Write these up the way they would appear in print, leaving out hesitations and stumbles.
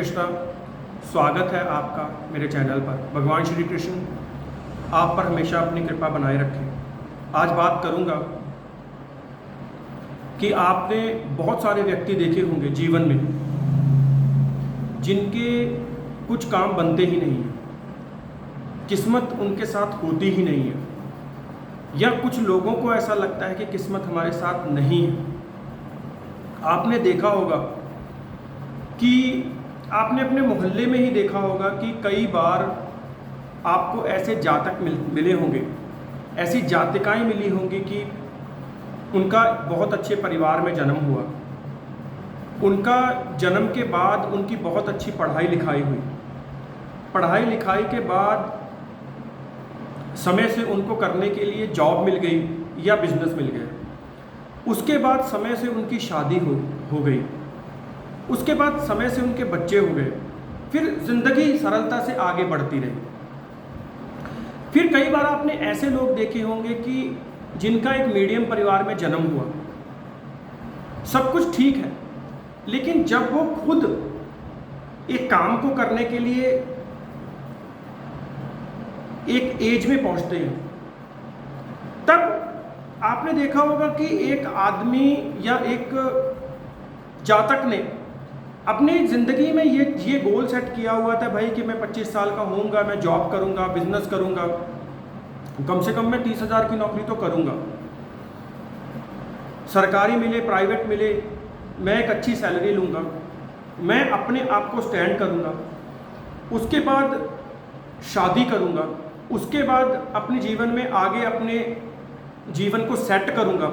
कृष्णा। स्वागत है आपका मेरे चैनल पर। भगवान श्री कृष्ण आप पर हमेशा अपनी कृपा बनाए रखें। आज बात करूंगा कि आपने बहुत सारे व्यक्ति देखे होंगे जीवन में जिनके कुछ काम बनते ही नहीं हैं, किस्मत उनके साथ होती ही नहीं है, या कुछ लोगों को ऐसा लगता है कि किस्मत हमारे साथ नहीं है। आपने देखा होगा कि आपने अपने मोहल्ले में ही देखा होगा कि कई बार आपको ऐसे जातक मिले होंगे, ऐसी जातिकाएं मिली होंगी कि उनका बहुत अच्छे परिवार में जन्म हुआ, उनका जन्म के बाद उनकी बहुत अच्छी पढ़ाई लिखाई हुई, पढ़ाई लिखाई के बाद समय से उनको करने के लिए जॉब मिल गई या बिजनेस मिल गया, उसके बाद समय से उनकी शादी हो गई, उसके बाद समय से उनके बच्चे हो गए, फिर ज़िंदगी सरलता से आगे बढ़ती रही। फिर कई बार आपने ऐसे लोग देखे होंगे कि जिनका एक मीडियम परिवार में जन्म हुआ, सब कुछ ठीक है, लेकिन जब वो खुद एक काम को करने के लिए एक एज में पहुंचते हैं, तब आपने देखा होगा कि एक आदमी या एक जातक ने अपनी ज़िंदगी में ये गोल सेट किया हुआ था भाई कि मैं 25 साल का होऊंगा, मैं जॉब करूंगा, बिजनेस करूंगा, कम से कम मैं 30,000 की नौकरी तो करूंगा, सरकारी मिले प्राइवेट मिले, मैं एक अच्छी सैलरी लूंगा, मैं अपने आप को स्टैंड करूंगा, उसके बाद शादी करूंगा, उसके बाद अपने जीवन में आगे अपने जीवन को सेट करूंगा।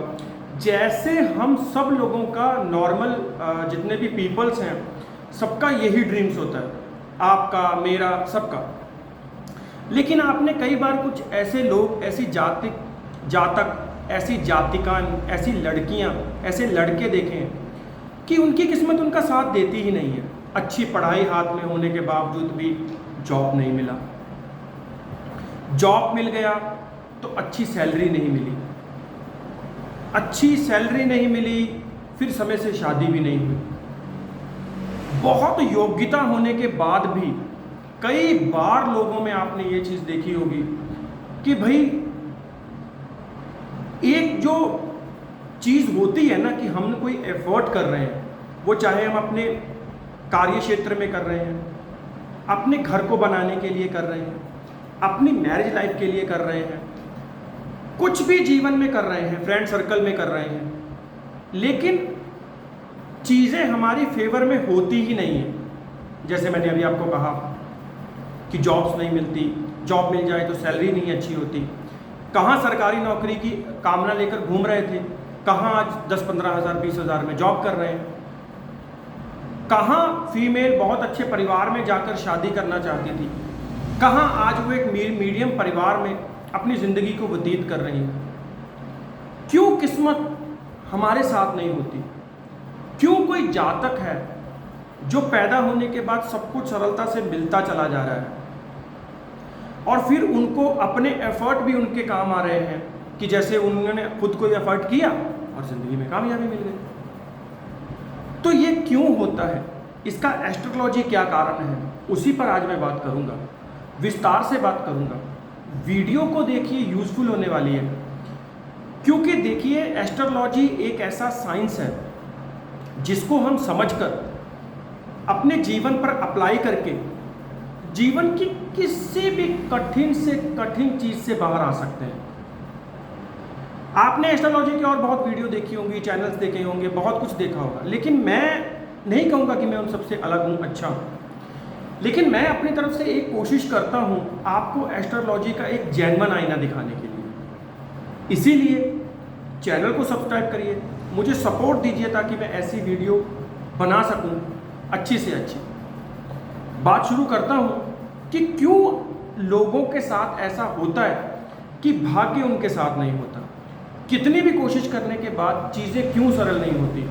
जैसे हम सब लोगों का नॉर्मल जितने भी पीपल्स हैं, सबका यही ड्रीम्स होता है, आपका मेरा सबका। लेकिन आपने कई बार कुछ ऐसे लोग, ऐसी जातक, ऐसी जातिकां, ऐसी लड़कियां, ऐसे लड़के देखे हैं कि उनकी किस्मत उनका साथ देती ही नहीं है। अच्छी पढ़ाई हाथ में होने के बावजूद भी जॉब नहीं मिला, जॉब मिल गया तो अच्छी सैलरी नहीं मिली, अच्छी सैलरी नहीं मिली, फिर समय से शादी भी नहीं हुई। बहुत योग्यता होने के बाद भी कई बार लोगों में आपने ये चीज़ देखी होगी कि भाई एक जो चीज़ होती है ना कि हम कोई एफर्ट कर रहे हैं, वो चाहे हम अपने कार्य क्षेत्र में कर रहे हैं, अपने घर को बनाने के लिए कर रहे हैं, अपनी मैरिज लाइफ के लिए कर रहे हैं, कुछ भी जीवन में कर रहे हैं, फ्रेंड सर्कल में कर रहे हैं, लेकिन चीज़ें हमारी फेवर में होती ही नहीं है। जैसे मैंने अभी आपको कहा कि जॉब्स नहीं मिलती, जॉब मिल जाए तो सैलरी नहीं अच्छी होती। कहाँ सरकारी नौकरी की कामना लेकर घूम रहे थे, कहाँ आज 10-15 हज़ार 20 हज़ार में जॉब कर रहे हैं, कहाँ फीमेल बहुत अच्छे परिवार में जाकर शादी करना चाहती थी, कहाँ आज वो एक मीडियम परिवार में अपनी ज़िंदगी को व्यतीत कर रही है। क्यों किस्मत हमारे साथ नहीं होती? क्यों कोई जातक है जो पैदा होने के बाद सब कुछ सरलता से मिलता चला जा रहा है और फिर उनको अपने एफर्ट भी उनके काम आ रहे हैं कि जैसे उन्होंने खुद को एफर्ट किया और ज़िंदगी में कामयाबी मिल गई। तो ये क्यों होता है? इसका एस्ट्रोलॉजी क्या कारण है, उसी पर आज मैं बात करूंगा, विस्तार से बात करूंगा। वीडियो को देखिए, यूज़फुल होने वाली है, क्योंकि देखिए एस्ट्रोलॉजी एक ऐसा साइंस है जिसको हम समझकर अपने जीवन पर अप्लाई करके जीवन की किसी भी कठिन से कठिन चीज़ से बाहर आ सकते हैं। आपने एस्ट्रोलॉजी की और बहुत वीडियो देखी होंगी, चैनल्स देखे होंगे, बहुत कुछ देखा होगा, लेकिन मैं नहीं कहूँगा कि मैं उन सबसे अलग हूँ, अच्छा हूँ, लेकिन मैं अपनी तरफ से एक कोशिश करता हूँ आपको एस्ट्रोलॉजी का एक जेन्युइन आईना दिखाने के लिए। इसीलिए चैनल को सब्सक्राइब करिए, मुझे सपोर्ट दीजिए ताकि मैं ऐसी वीडियो बना सकूँ अच्छी से अच्छी। बात शुरू करता हूँ कि क्यों लोगों के साथ ऐसा होता है कि भाग्य उनके साथ नहीं होता, कितनी भी कोशिश करने के बाद चीज़ें क्यों सरल नहीं होती,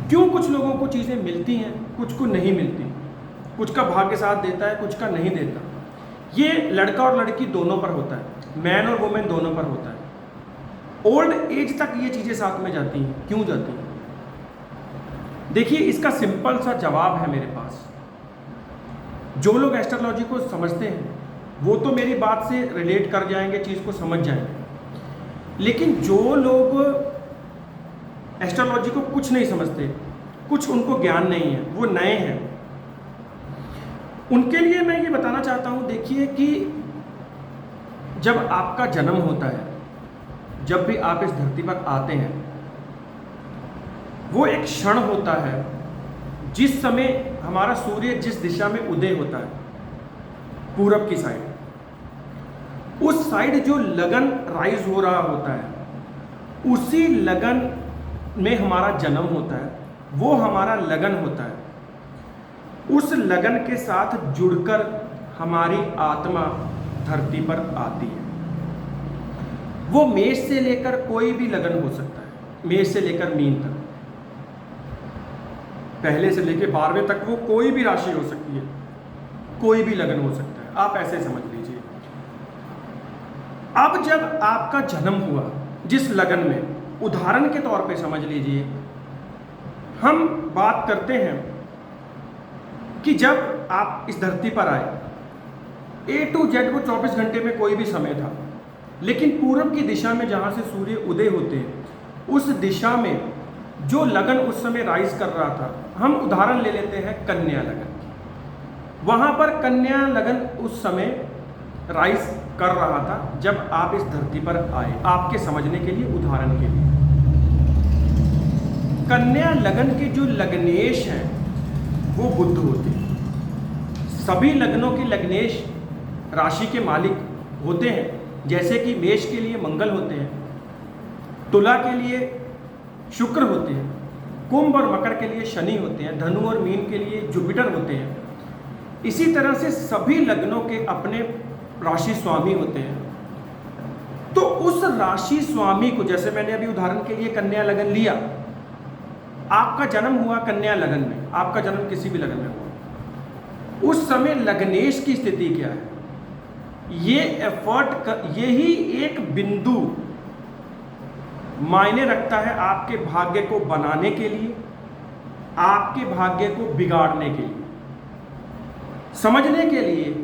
क्यों कुछ लोगों को चीज़ें मिलती हैं, कुछ को नहीं मिलती, कुछ का भाग्य साथ देता है, कुछ का नहीं देता। ये लड़का और लड़की दोनों पर होता है, मैन और वुमेन दोनों पर होता है। ओल्ड एज तक ये चीज़ें साथ में जाती हैं, क्यों जाती हैं? देखिए इसका सिंपल सा जवाब है मेरे पास। जो लोग एस्ट्रोलॉजी को समझते हैं वो तो मेरी बात से रिलेट कर जाएंगे, चीज़ को समझ जाएंगे, लेकिन जो लोग एस्ट्रोलॉजी को कुछ नहीं समझते, कुछ उनको ज्ञान नहीं है, वो नए हैं, उनके लिए मैं ये बताना चाहता हूँ। देखिए कि जब आपका जन्म होता है, जब भी आप इस धरती पर आते हैं, वो एक क्षण होता है जिस समय हमारा सूर्य जिस दिशा में उदय होता है, पूरब की साइड, उस साइड जो लगन राइज हो रहा होता है, उसी लगन में हमारा जन्म होता है, वो हमारा लगन होता है। उस लगन के साथ जुड़कर हमारी आत्मा धरती पर आती है। वो मेष से लेकर कोई भी लगन हो सकता है, मेष से लेकर मीन तक, पहले से लेकर 12वें तक वो कोई भी राशि हो सकती है, कोई भी लगन हो सकता है, आप ऐसे समझ लीजिए। अब जब आपका जन्म हुआ जिस लगन में, उदाहरण के तौर पे समझ लीजिए, हम बात करते हैं कि जब आप इस धरती पर आए, A to Z वो 24 घंटे में कोई भी समय था, लेकिन पूरब की दिशा में जहाँ से सूर्य उदय होते हैं, उस दिशा में जो लगन उस समय राइज कर रहा था, हम उदाहरण ले लेते हैं कन्या लगन। वहाँ पर कन्या लगन उस समय राइज कर रहा था जब आप इस धरती पर आए, आपके समझने के लिए, उदाहरण के लिए। कन्या लगन के जो लग्नेश हैं वो बुध होते हैं। सभी लग्नों के लग्नेश राशि के मालिक होते हैं, जैसे कि मेष के लिए मंगल होते हैं, तुला के लिए शुक्र होते हैं, कुंभ और मकर के लिए शनि होते हैं, धनु और मीन के लिए जुपिटर होते हैं। इसी तरह से सभी लग्नों के अपने राशि स्वामी होते हैं। तो उस राशि स्वामी को, जैसे मैंने अभी उदाहरण के लिए कन्या लगन लिया, आपका जन्म हुआ कन्या लगन में, आपका जन्म किसी भी लगन में हुआ, उस समय लग्नेश की स्थिति क्या है, ये यही एक बिंदु मायने रखता है आपके भाग्य को बनाने के लिए, आपके भाग्य को बिगाड़ने के लिए। समझने के लिए,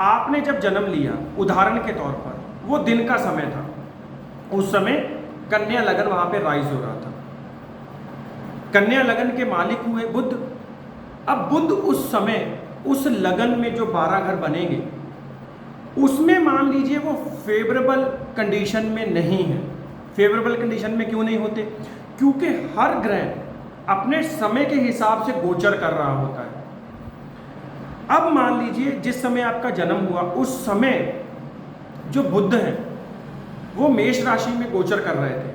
आपने जब जन्म लिया, उदाहरण के तौर पर वो दिन का समय था, उस समय कन्या लगन वहां पे राइज हो रहा था, कन्या लगन के मालिक हुए बुध। अब बुध उस समय उस लगन में जो 12 घर बनेंगे, उसमें मान लीजिए वो फेवरेबल कंडीशन में नहीं है। फेवरेबल कंडीशन में क्यों नहीं होते? क्योंकि हर ग्रह अपने समय के हिसाब से गोचर कर रहा होता है। अब मान लीजिए जिस समय आपका जन्म हुआ, उस समय जो बुध हैं वो मेष राशि में गोचर कर रहे थे।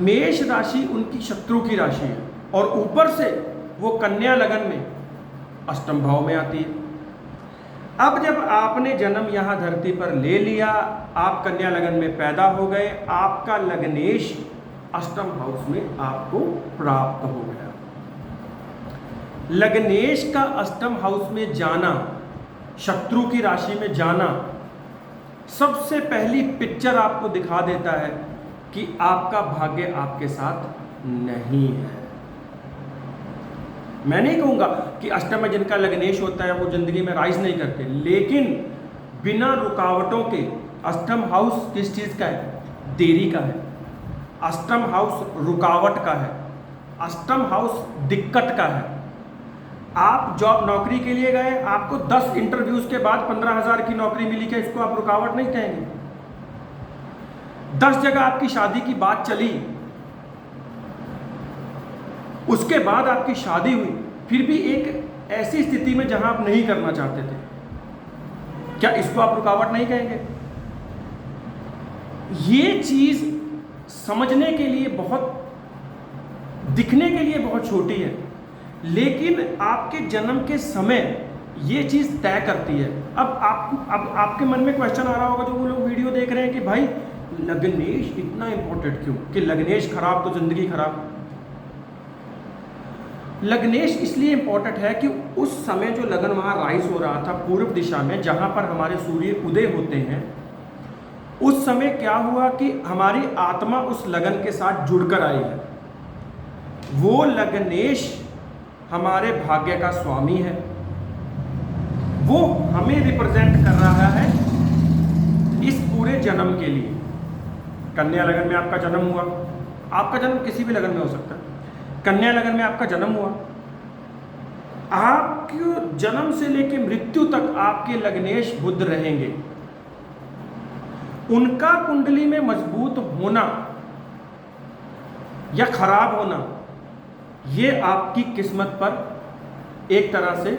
मेष राशि उनकी शत्रु की राशि है, और ऊपर से वो कन्या लगन में अष्टम भाव में आती है। अब जब आपने जन्म यहाँ धरती पर ले लिया, आप कन्या लगन में पैदा हो गए, आपका लग्नेश अष्टम हाउस में आपको प्राप्त हो गया। लग्नेश का अष्टम हाउस में जाना, शत्रु की राशि में जाना, सबसे पहली पिक्चर आपको दिखा देता है कि आपका भाग्य आपके साथ नहीं है। मैं नहीं कहूँगा कि अष्टम में जिनका लग्नेश होता है वो जिंदगी में राइज नहीं करते, लेकिन बिना रुकावटों के अष्टम हाउस किस चीज़ का है? देरी का है। अष्टम हाउस रुकावट का है, अष्टम हाउस दिक्कत का है। आप जॉब नौकरी के लिए गए, आपको 10 इंटरव्यूज के बाद 15,000 की नौकरी मिली, क्या इसको आप रुकावट नहीं कहेंगे? 10 जगह आपकी शादी की बात चली, उसके बाद आपकी शादी हुई, फिर भी एक ऐसी स्थिति में जहां आप नहीं करना चाहते थे, क्या इसको आप रुकावट नहीं कहेंगे? ये चीज समझने के लिए बहुत, दिखने के लिए बहुत छोटी है, लेकिन आपके जन्म के समय ये चीज तय करती है। अब आपके मन में क्वेश्चन आ रहा होगा, जो वो लोग वीडियो देख रहे हैं, कि भाई लग्नेश इतना इंपॉर्टेंट क्यों, कि लग्नेश खराब तो जिंदगी खराब। लग्नेश इसलिए इंपॉर्टेंट है कि उस समय जो लगन वहाँ राइज हो रहा था पूर्व दिशा में, जहाँ पर हमारे सूर्य उदय होते हैं, उस समय क्या हुआ कि हमारी आत्मा उस लगन के साथ जुड़कर आई है। वो लग्नेश हमारे भाग्य का स्वामी है, वो हमें रिप्रेजेंट कर रहा है इस पूरे जन्म के लिए। कन्या लगन में आपका जन्म हुआ, आपका जन्म किसी भी लगन में हो सकता है, कन्या लगन में आपका जन्म हुआ, आपके जन्म से लेकर मृत्यु तक आपके लग्नेश बुध रहेंगे। उनका कुंडली में मजबूत होना या खराब होना, ये आपकी किस्मत पर एक तरह से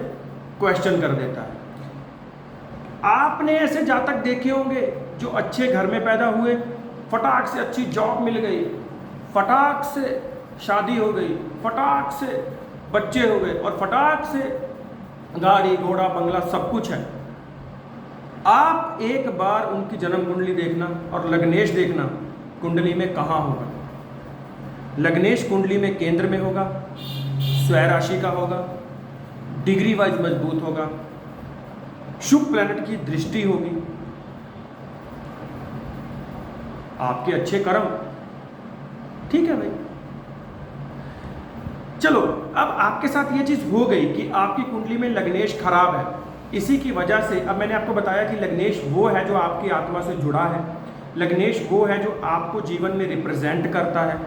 क्वेश्चन कर देता है। आपने ऐसे जातक देखे होंगे जो अच्छे घर में पैदा हुए, फटाक से अच्छी जॉब मिल गई, फटाक से शादी हो गई, फटाक से बच्चे हो गए और फटाक से गाड़ी घोड़ा बंगला सब कुछ है। आप एक बार उनकी जन्म कुंडली देखना और लग्नेश देखना कुंडली में कहाँ होगा। लग्नेश कुंडली में केंद्र में होगा, स्वय राशि का होगा, डिग्री वाइज मजबूत होगा, शुभ प्लैनेट की दृष्टि होगी, आपके अच्छे कर्म। ठीक है भाई, चलो अब आपके साथ ये चीज हो गई कि आपकी कुंडली में लग्नेश खराब है। इसी की वजह से अब मैंने आपको बताया कि लग्नेश वो है जो आपकी आत्मा से जुड़ा है, लग्नेश वो है जो आपको जीवन में रिप्रेजेंट करता है।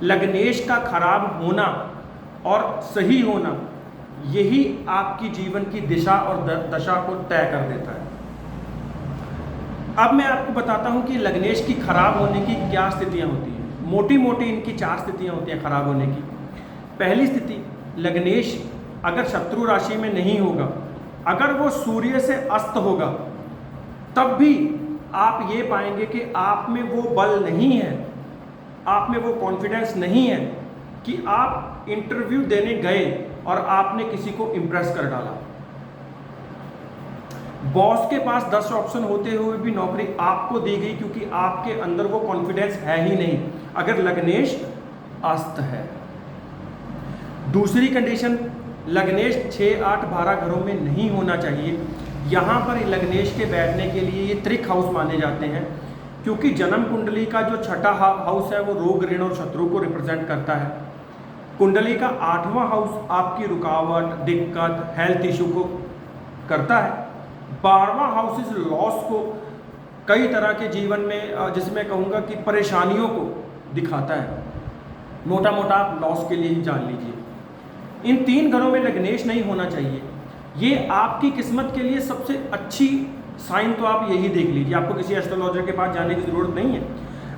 लग्नेश का खराब होना और सही होना यही आपकी जीवन की दिशा और दशा को तय कर देता है। अब मैं आपको बताता हूं कि लग्नेश की खराब होने की क्या स्थितियां होती हैं। मोटी मोटी इनकी 4 स्थितियां होती हैं खराब होने की। पहली स्थिति, लग्नेश अगर शत्रु राशि में नहीं होगा, अगर वो सूर्य से अस्त होगा, तब भी आप ये पाएंगे कि आप में वो बल नहीं है, आप में वो कॉन्फिडेंस नहीं है कि आप इंटरव्यू देने गए और आपने किसी को इम्प्रेस कर डाला। बॉस के पास 10 ऑप्शन होते हुए भी नौकरी आपको दी गई क्योंकि आपके अंदर वो कॉन्फिडेंस है ही नहीं, अगर लग्नेश अस्त है। दूसरी कंडीशन, लग्नेश 6, 8, 12 घरों में नहीं होना चाहिए। यहाँ पर लग्नेश के बैठने के लिए ये त्रिक हाउस माने जाते हैं क्योंकि जन्म कुंडली का जो छठा हाउस है वो रोग ऋण और शत्रु को रिप्रेजेंट करता है। कुंडली का 8वां हाउस आपकी रुकावट, दिक्कत, हेल्थ इशू को करता है। 12वां हाउस इस लॉस को, कई तरह के जीवन में जिसमें कहूँगा कि परेशानियों को दिखाता है। मोटा मोटा आप लॉस के लिए ही जान लीजिए। इन 3 घरों में लग्नेश नहीं होना चाहिए। ये आपकी किस्मत के लिए सबसे अच्छी साइन तो आप यही देख लीजिए, आपको किसी एस्ट्रोलॉजर के पास जाने की ज़रूरत नहीं है।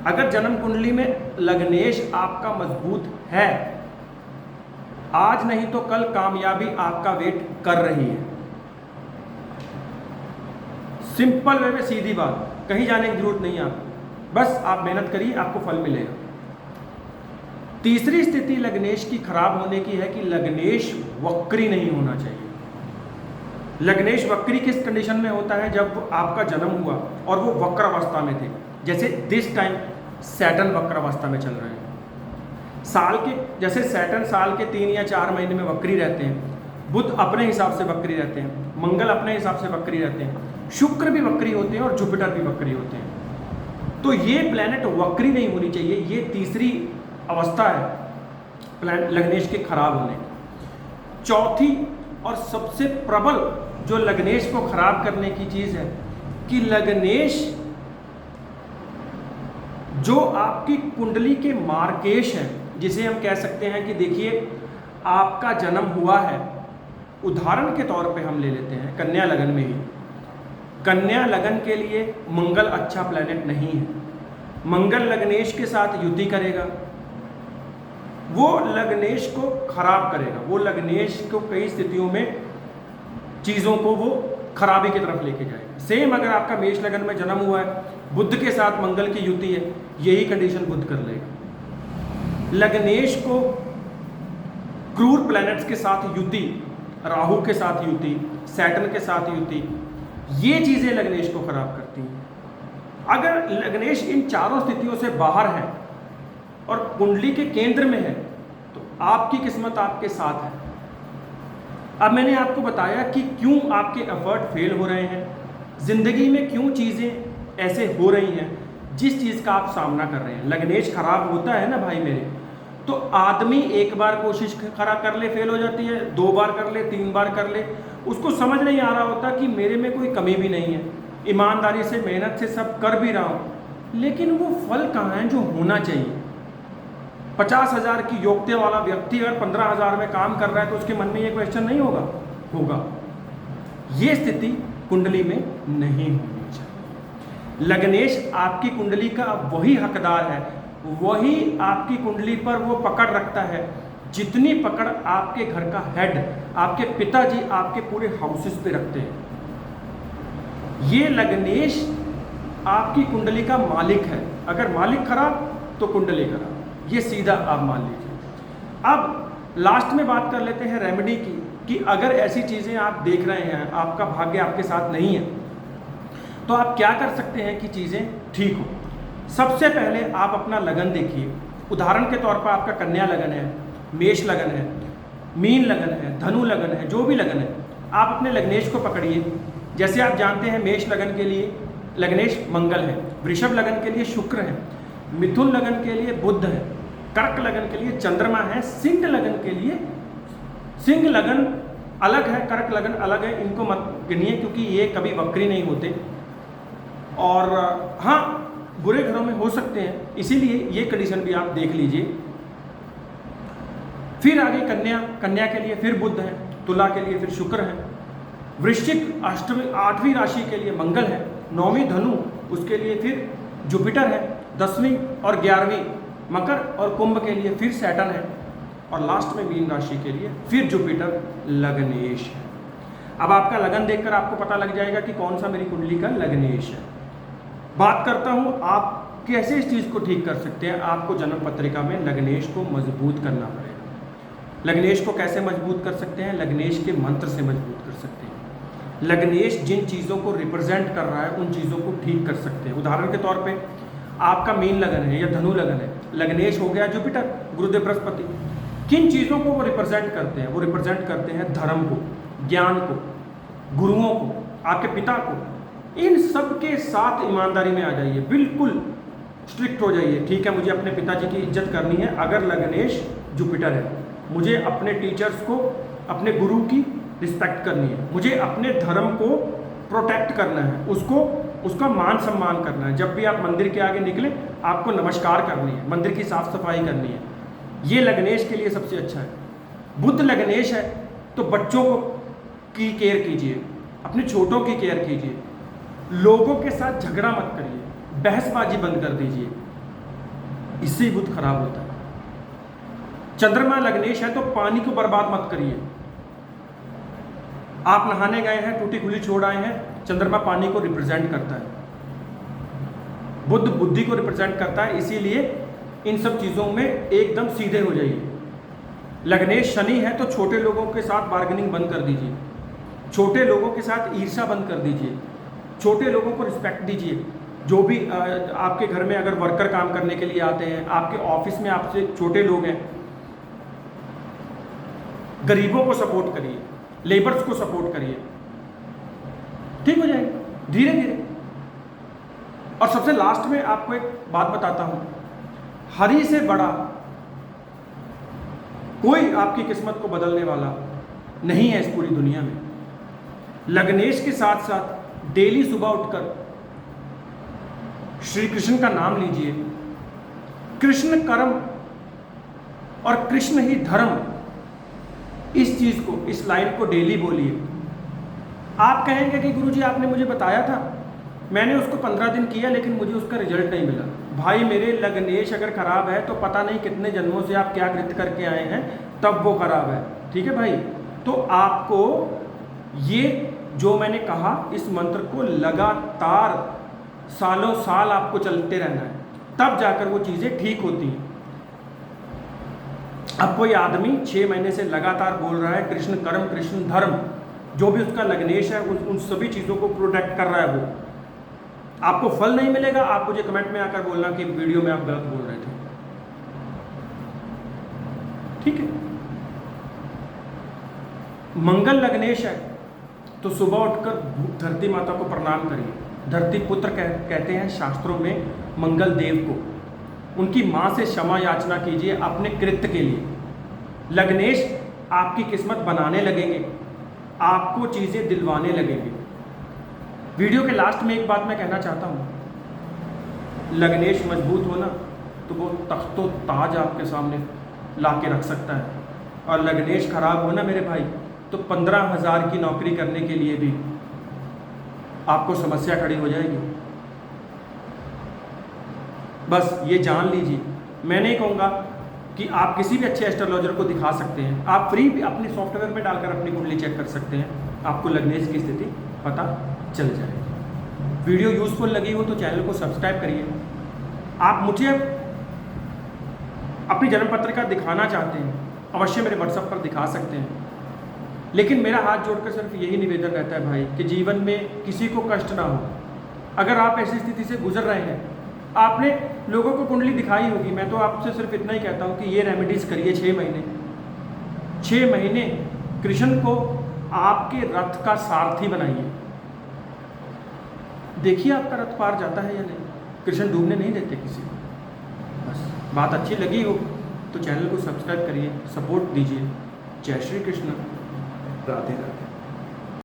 अगर जन्म कुंडली में लग्नेश आपका मजबूत है, आज नहीं तो कल कामयाबी आपका वेट कर रही है। सिंपल वे में सीधी बात, कहीं जाने की जरूरत नहीं है आपको, बस आप मेहनत करिए, आपको फल मिलेगा। तीसरी स्थिति लग्नेश की खराब होने की है कि लग्नेश वक्री नहीं होना चाहिए। लग्नेश वक्री किस कंडीशन में होता है? जब आपका जन्म हुआ और वो वक्र अवस्था में थे, जैसे दिस टाइम सैटर्न वक्र अवस्था में चल रहे हैं। साल के, जैसे सैटर्न साल के 3 या 4 महीने में वक्री रहते हैं, बुध अपने हिसाब से वक्री रहते हैं, मंगल अपने हिसाब से वक्री रहते हैं, शुक्र भी वक्री होते हैं और जुपिटर भी वक्री होते हैं। तो ये प्लैनेट वक्री नहीं होनी चाहिए। ये तीसरी अवस्था है प्लैनेट लग्नेश के खराब होने की। चौथी और सबसे प्रबल जो लग्नेश को खराब करने की चीज है कि लग्नेश जो आपकी कुंडली के मार्केश हैं, जिसे हम कह सकते हैं कि देखिए आपका जन्म हुआ है, उदाहरण के तौर पे हम ले लेते हैं कन्या लगन में ही। कन्या लगन के लिए मंगल अच्छा प्लैनेट नहीं है। मंगल लग्नेश के साथ युति करेगा, वो लग्नेश को खराब करेगा, वो लग्नेश को कई स्थितियों में चीज़ों को वो खराबी की तरफ लेके जाएगा। सेम अगर आपका मेष लगन में जन्म हुआ है, बुध के साथ मंगल की युति है, यही कंडीशन बुध कर लेगा। लग्नेश को क्रूर प्लैनेट्स के साथ युति, राहु के साथ युति, सैटर्न के साथ युति, ये चीज़ें लग्नेश को खराब करती हैं। अगर लग्नेश इन चारों स्थितियों से बाहर है और कुंडली के केंद्र में है तो आपकी किस्मत आपके साथ है। अब मैंने आपको बताया कि क्यों आपके एफर्ट फेल हो रहे हैं, जिंदगी में क्यों चीज़ें ऐसे हो रही हैं जिस चीज़ का आप सामना कर रहे हैं। लग्नेश खराब होता है ना भाई मेरे, तो आदमी एक बार कोशिश खरा कर ले फेल हो जाती है, 2 बार कर ले, 3 बार कर ले, उसको समझ नहीं आ रहा होता कि मेरे में कोई कमी भी नहीं है, ईमानदारी से मेहनत से सब कर भी रहा हूँ, लेकिन वो फल कहाँ है जो होना चाहिए। 50,000 की योग्यता वाला व्यक्ति अगर 15,000 में काम कर रहा है तो उसके मन में ये क्वेश्चन नहीं होगा। ये स्थिति कुंडली में नहीं होनी चाहिए। लग्नेश आपकी कुंडली का वही हकदार है, वही आपकी कुंडली पर वो पकड़ रखता है जितनी पकड़ आपके घर का हेड, आपके पिताजी आपके पूरे हाउसेस पे रखते हैं। ये लग्नेश आपकी कुंडली का मालिक है। अगर मालिक खराब तो कुंडली खराब, ये सीधा आप मान लीजिए। अब लास्ट में बात कर लेते हैं रेमेडी की, कि अगर ऐसी चीज़ें आप देख रहे हैं, आपका भाग्य आपके साथ नहीं है, तो आप क्या कर सकते हैं कि चीज़ें ठीक हो। सबसे पहले आप अपना लगन देखिए। उदाहरण के तौर पर आपका कन्या लगन है, मेष लगन है, मीन लगन है, धनु लगन है, जो भी लगन है, आप अपने लग्नेश को पकड़िए। जैसे आप जानते हैं मेष लगन के लिए लग्नेश मंगल है, वृषभ लगन के लिए शुक्र है, मिथुन लगन के लिए बुध है, कर्क लगन के लिए चंद्रमा है, सिंह लगन के लिए सिंह लगन अलग है, कर्क लगन अलग है, इनको मत गिनिए क्योंकि ये कभी वक्री नहीं होते और हाँ बुरे घरों में हो सकते हैं, इसीलिए ये कंडीशन भी आप देख लीजिए। फिर आगे कन्या के लिए फिर बुध है, तुला के लिए फिर शुक्र है, वृश्चिक 8वीं राशि के लिए मंगल है, 9वीं धनु उसके लिए फिर जुपिटर है, 10वीं और 11वीं मकर और कुंभ के लिए फिर सैटर्न है, और लास्ट में मीन राशि के लिए फिर जुपिटर लग्नेश है। अब आपका लगन देखकर आपको पता लग जाएगा कि कौन सा मेरी कुंडली का लग्नेश है। बात करता हूँ आप कैसे इस चीज़ को ठीक कर सकते हैं। आपको जन्म पत्रिका में लग्नेश को मजबूत करना पड़ेगा। लग्नेश को कैसे मजबूत कर सकते हैं? लग्नेश के मंत्र से मजबूत कर सकते हैं। लग्नेश जिन चीज़ों को रिप्रेजेंट कर रहा है उन चीज़ों को ठीक कर सकते हैं। उदाहरण के तौर पे आपका मीन लगन है या धनु लगन है, लग्नेश हो गया जुपिटर, गुरुदेव बृहस्पति। किन चीज़ों को वो रिप्रेजेंट करते हैं? वो रिप्रेजेंट करते हैं धर्म को, ज्ञान को, गुरुओं को, आपके पिता को। इन सब के साथ ईमानदारी में आ जाइए, बिल्कुल स्ट्रिक्ट हो जाइए। ठीक है, मुझे अपने पिताजी की इज्जत करनी है अगर लग्नेश जुपिटर है, मुझे अपने टीचर्स को, अपने गुरु की रिस्पेक्ट करनी है, मुझे अपने धर्म को प्रोटेक्ट करना है, उसका मान सम्मान करना है। जब भी आप मंदिर के आगे निकले आपको नमस्कार करनी है, मंदिर की साफ सफाई करनी है। ये लग्नेश के लिए सबसे अच्छा है। बुध लग्नेश है तो बच्चों को की केयर कीजिए, अपने छोटों की केयर कीजिए, लोगों के साथ झगड़ा मत करिए, बहसबाजी बंद कर दीजिए, इससे ही बुध खराब होता है। चंद्रमा लग्नेश है तो पानी को बर्बाद मत करिए। आप नहाने गए हैं, टूटी खुली छोड़ आए हैं, चंद्रमा पानी को रिप्रेजेंट करता है, बुध बुद्धि को रिप्रेजेंट करता है, इसीलिए इन सब चीज़ों में एकदम सीधे हो जाइए। लग्नेश शनि है तो छोटे लोगों के साथ बार्गेनिंग बंद कर दीजिए, छोटे लोगों के साथ ईर्ष्या बंद कर दीजिए, छोटे लोगों को रिस्पेक्ट दीजिए। जो भी आपके घर में अगर वर्कर काम करने के लिए आते हैं, आपके ऑफिस में आपसे छोटे लोग हैं, गरीबों को सपोर्ट करिए, लेबर्स को सपोर्ट करिए, ठीक हो जाएगा धीरे धीरे। और सबसे लास्ट में आपको एक बात बताता हूं, हरि से बड़ा कोई आपकी किस्मत को बदलने वाला नहीं है इस पूरी दुनिया में। लग्नेश के साथ साथ डेली सुबह उठकर श्री कृष्ण का नाम लीजिए। कृष्ण कर्म और कृष्ण ही धर्म, इस चीज को, इस लाइन को डेली बोलिए। आप कहेंगे कि गुरुजी आपने मुझे बताया था, मैंने उसको 15 दिन किया लेकिन मुझे उसका रिजल्ट नहीं मिला। भाई मेरे लग्नेश अगर खराब है तो पता नहीं कितने जन्मों से आप क्या कृत्य करके आए हैं, तब वो खराब है। ठीक है भाई, तो आपको ये जो मैंने कहा इस मंत्र को लगातार सालों साल आपको चलते रहना है, तब जाकर वो चीज़ें ठीक होती हैं। अब कोई आदमी 6 महीने से लगातार बोल रहा है कृष्ण कर्म कृष्ण धर्म, जो भी उसका लग्नेश है उन सभी चीज़ों को प्रोटेक्ट कर रहा है, वो आपको फल नहीं मिलेगा। आप मुझे कमेंट में आकर बोलना कि वीडियो में आप गलत बोल रहे थे, ठीक है। मंगल लग्नेश है तो सुबह उठकर धरती माता को प्रणाम करिए। धरती पुत्र कहते हैं शास्त्रों में मंगल देव को। उनकी माँ से क्षमा याचना कीजिए अपने कृत्य के लिए। लग्नेश आपकी किस्मत बनाने लगेंगे, आपको चीज़ें दिलवाने लगेंगे। वीडियो के लास्ट में एक बात मैं कहना चाहता हूँ, लग्नेश मजबूत हो ना तो वो तख्तो ताज आपके सामने ला के रख सकता है, और लग्नेश खराब हो ना मेरे भाई तो 15,000 की नौकरी करने के लिए भी आपको समस्या खड़ी हो जाएगी। बस ये जान लीजिए। मैं नहीं कहूँगा कि आप किसी भी अच्छे एस्ट्रोलॉजर को दिखा सकते हैं, आप फ्री भी अपने सॉफ्टवेयर में डालकर अपनी कुंडली चेक कर सकते हैं, आपको लग्नेश की स्थिति पता चल जाएगी। वीडियो यूज़फुल लगी हो तो चैनल को सब्सक्राइब करिए। आप मुझे अपनी जन्म पत्रिका दिखाना चाहते हैं, अवश्य मेरे व्हाट्सएप पर दिखा सकते हैं, लेकिन मेरा हाथ जोड़कर सिर्फ यही निवेदन रहता है भाई कि जीवन में किसी को कष्ट ना हो। अगर आप ऐसी स्थिति से गुजर रहे हैं, आपने लोगों को कुंडली दिखाई होगी, मैं तो आपसे सिर्फ इतना ही कहता हूँ कि ये रेमेडीज़ करिए 6 महीने कृष्ण को आपके रथ का सारथी बनाइए। देखिए आपका रथ पार जाता है या नहीं। कृष्ण डूबने नहीं देते किसी को। बस बात अच्छी लगी हो तो चैनल को सब्सक्राइब करिए, सपोर्ट दीजिए। जय श्री कृष्ण, राधे राधे।